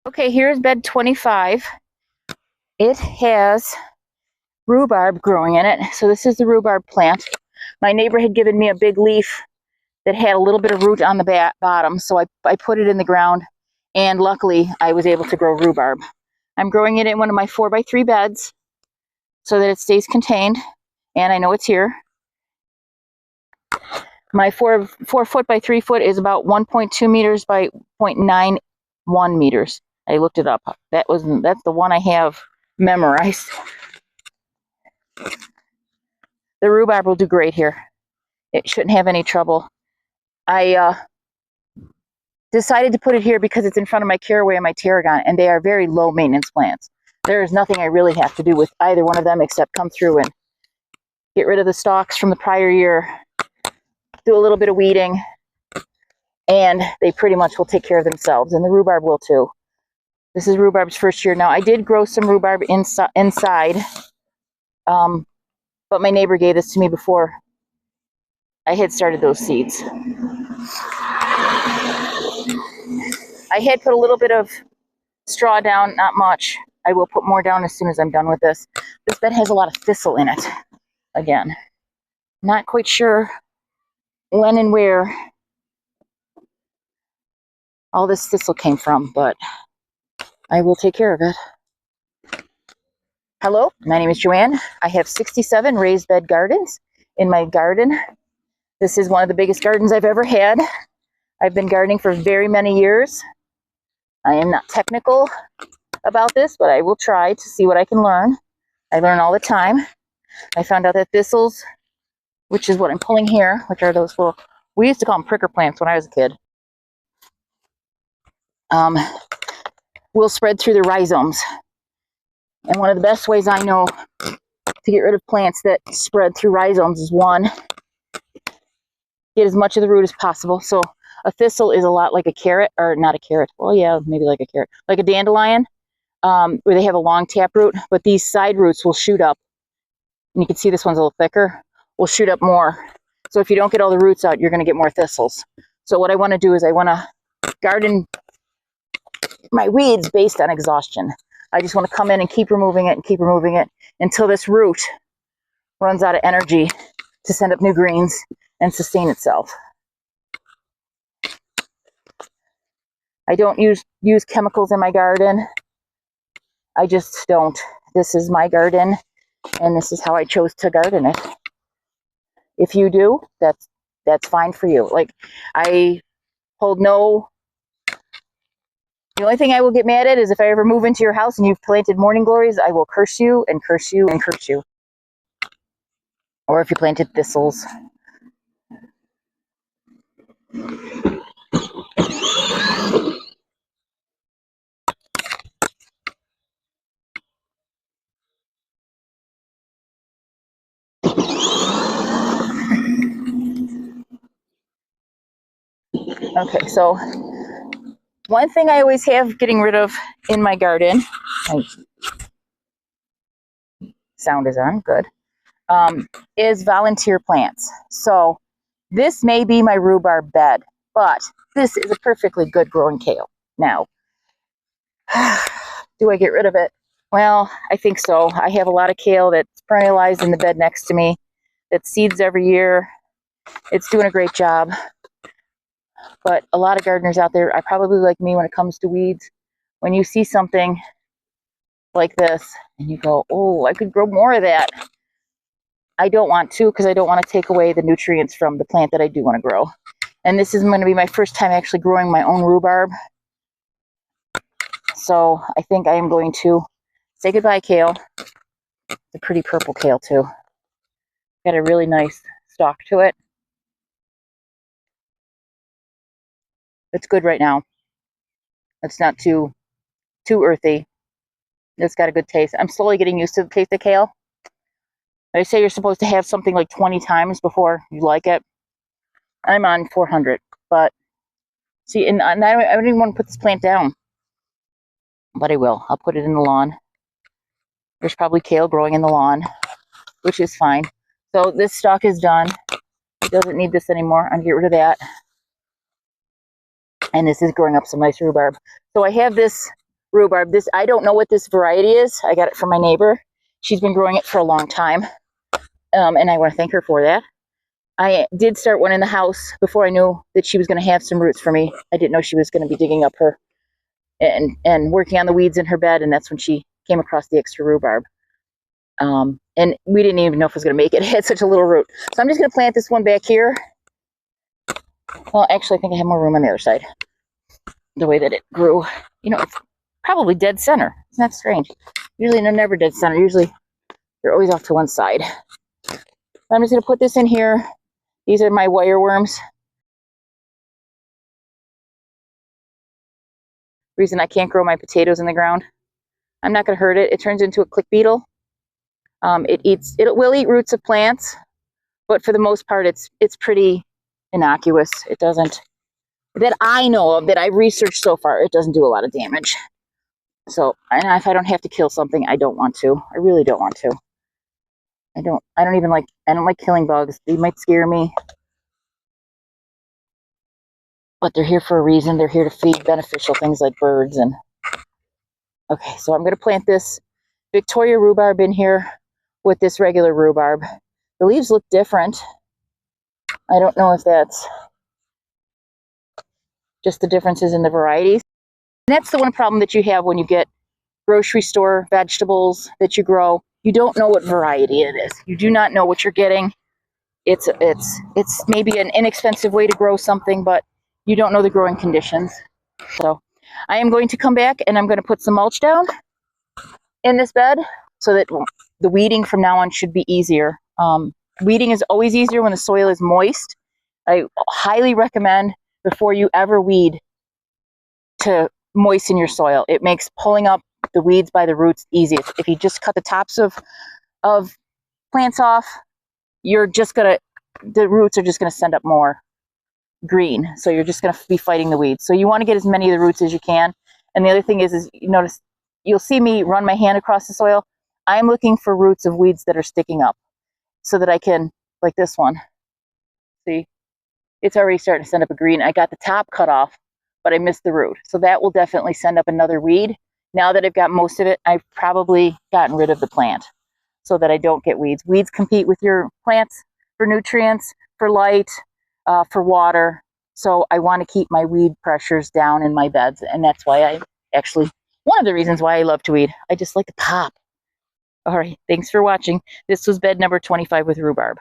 Okay, here's bed 25. It has rhubarb growing in it. So this is the rhubarb plant. My neighbor had given me a big leaf that had a little bit of root on the bottom, so I put it in the ground, and luckily I was able to grow rhubarb. I'm growing it in one of my 4x3 beds so that it stays contained, and I know it's here. My 4 foot by 3 foot is about 1.2 meters by 0.91 meters. I looked it up. That's the one I have memorized. The rhubarb will do great here. It shouldn't have any trouble. I decided to put it here because it's in front of my caraway and my tarragon, and they are very low maintenance plants. There is nothing I really have to do with either one of them except come through and get rid of the stalks from the prior year, do a little bit of weeding, and they pretty much will take care of themselves, and the rhubarb will too. This is rhubarb's first year. Now, I did grow some rhubarb inside, but my neighbor gave this to me before I had started those seeds. I had put a little bit of straw down, not much. I will put more down as soon as I'm done with this. This bed has a lot of thistle in it. Again, not quite sure when and where all this thistle came from, but I will take care of it. Hello, my name is Joanne. I have 67 raised bed gardens in my garden. This is one of the biggest gardens I've ever had. I've been gardening for very many years. I am not technical about this, but I will try to see what I can learn. I learn all the time. I found out that thistles, which is what I'm pulling here, which are those little, we used to call them pricker plants when I was a kid, will spread through the rhizomes. And one of the best ways I know to get rid of plants that spread through rhizomes is, one, get as much of the root as possible. So a thistle is a lot like a carrot, or not a carrot. Well, yeah, maybe like a carrot, like a dandelion, where they have a long taproot, but these side roots will shoot up. And you can see this one's a little thicker, will shoot up more. So if you don't get all the roots out, you're going to get more thistles. So what I want to do is I want to garden my weeds based on exhaustion. I just want to come in and keep removing it until this root runs out of energy to send up new greens and sustain itself. I don't use chemicals in my garden. I just don't. This is my garden, and this is how I chose to garden it. If you do, that's fine for you. Like, I hold no. The only thing I will get mad at is if I ever move into your house and you've planted morning glories, I will curse you and curse you and curse you. Or if you planted thistles. Okay, so one thing I always have getting rid of in my garden, sound is on, good, is volunteer plants. So this may be my rhubarb bed, but this is a perfectly good growing kale. Now, do I get rid of it? Well, I think so. I have a lot of kale that's perennialized in the bed next to me that seeds every year. It's doing a great job. But a lot of gardeners out there are probably like me when it comes to weeds. When you see something like this and you go, oh, I could grow more of that. I don't want to, because I don't want to take away the nutrients from the plant that I do want to grow. And this is going to be my first time actually growing my own rhubarb. So I think I am going to say goodbye, kale. It's a pretty purple kale too. Got a really nice stalk to it. It's good right now. It's not too earthy. It's got a good taste. I'm slowly getting used to the taste of kale. They say you're supposed to have something like 20 times before you like it. I'm on 400, but see, and I don't even want to put this plant down, but I will. I'll put it in the lawn. There's probably kale growing in the lawn, which is fine. So this stalk is done. It doesn't need this anymore. I'm going to get rid of that. And this is growing up some nice rhubarb. So I have this rhubarb. This, I don't know what this variety is. I got it from my neighbor. She's been growing it for a long time. And I want to thank her for that. I did start one in the house before I knew that she was going to have some roots for me. I didn't know she was going to be digging up her and working on the weeds in her bed, and that's when she came across the extra rhubarb. And we didn't even know if it was going to make it. It had such a little root. So I'm just going to plant this one back here. Well, actually, I think I have more room on the other side. The way that it grew. You know, it's probably dead center. Isn't that strange? Usually they're never dead center. Usually they're always off to one side. I'm just going to put this in here. These are my wireworms. Reason I can't grow my potatoes in the ground. I'm not going to hurt it. It turns into a click beetle. It will eat roots of plants, but for the most part, it's pretty innocuous. It doesn't, that I know of, that I've researched so far, it doesn't do a lot of damage. So, and if I don't have to kill something, I don't want to. I really don't want to. I don't like killing bugs. They might scare me. But they're here for a reason. They're here to feed beneficial things like birds. And okay, so I'm going to plant this Victoria rhubarb in here with this regular rhubarb. The leaves look different. I don't know if that's just the differences in the varieties. And that's the one problem that you have when you get grocery store vegetables that you grow. You don't know what variety it is. You do not know what you're getting. It's maybe an inexpensive way to grow something, but you don't know the growing conditions. So I am going to come back and I'm going to put some mulch down in this bed so that the weeding from now on should be easier. Weeding is always easier when the soil is moist. I highly recommend before you ever weed to moisten your soil. It makes pulling up the weeds by the roots easiest. If you just cut the tops of plants off, the roots are just gonna send up more green. So you're just gonna be fighting the weeds. So you want to get as many of the roots as you can. And the other thing is you notice, you'll see me run my hand across the soil. I'm looking for roots of weeds that are sticking up so that I can, like this one, see, it's already starting to send up a green. I got the top cut off, but I missed the root. So that will definitely send up another weed. Now that I've got most of it, I've probably gotten rid of the plant so that I don't get weeds. Weeds compete with your plants for nutrients, for light, for water. So I want to keep my weed pressures down in my beds. And that's why one of the reasons why I love to weed. I just like to pop. All right, thanks for watching. This was bed number 25 with rhubarb.